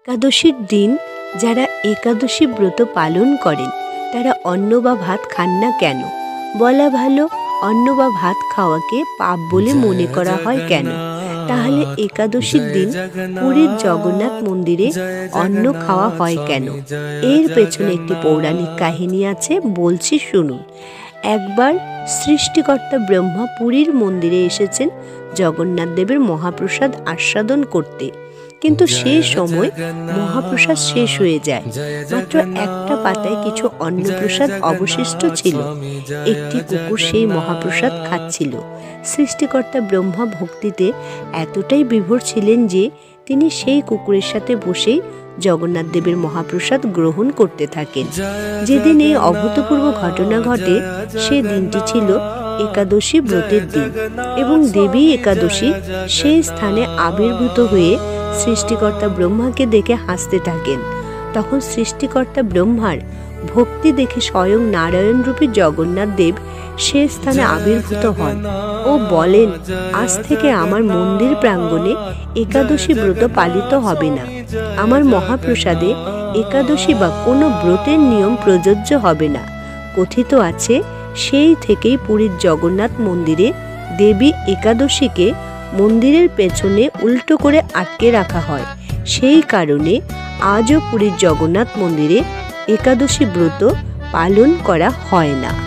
একাদশীর দিন যারা একাদশী ব্রত পালন করেন তারা অন্ন বা ভাত খান না কেন? বলা ভালো, অন্ন বা ভাত খাওয়াকে পাপ বলে মনে করা হয় কেন? তাহলে একাদশীর দিন পুরীর জগন্নাথ মন্দিরে অন্ন খাওয়া হয় কেন? এর পেছনে একটি পৌরাণিক কাহিনী আছে, বলছি শুনুন। একবার সৃষ্টিকর্তা ব্রহ্মা পুরীর মন্দিরে এসেছেন জগন্নাথ দেবের মহাপ্রসাদ আস্বাদন করতে, কিন্তু সে সময় মহাপ্রসাদ শেষ হয়ে যায়। মাত্র একটা পাতায় কিছু অন্নপ্রসাদ অবশিষ্ট ছিল। একটি কুকুর সেই মহাপ্রসাদ খাচ্ছিল। সৃষ্টিকর্তা ব্রহ্মা ভক্তিতে এতটাই বিভোর ছিলেন যে তিনি সেই কুকুরের সাথে বসেই জগন্নাথ দেবের মহাপ্রসাদ গ্রহণ করতে থাকেন। যেদিন এই অভূতপূর্ব ঘটনা ঘটে সে দিনটি ছিল একাদশী ব্রতের দিন, এবং দেবী একাদশী সেই স্থানে আবির্ভূত হয়ে সৃষ্টিকর্তা ব্রহ্মাকে দেখে হাসতে থাকেন। তখন সৃষ্টিকর্তা ব্রহ্মার ভক্তি দেখে স্বয়ং নারায়ণ রূপী জগন্নাথ দেব সে স্থানে আবির্ভূত হন ও বলেন, আজ থেকে আমার মন্দির প্রাঙ্গণে একাদশী ব্রত পালিত হবে না। আমার মহাপ্রসাদে একাদশী বা কোনো ব্রতের নিয়ম প্রযোজ্য হবে না। কথিত আছে, সেই থেকেই পুরীর জগন্নাথ মন্দিরে দেবী একাদশীকে মন্দিরের পেছনে উল্টো করে আটকে রাখা হয়। সেই কারণে আজও পুরীর জগন্নাথ মন্দিরে একাদশী ব্রত পালন করা হয় না।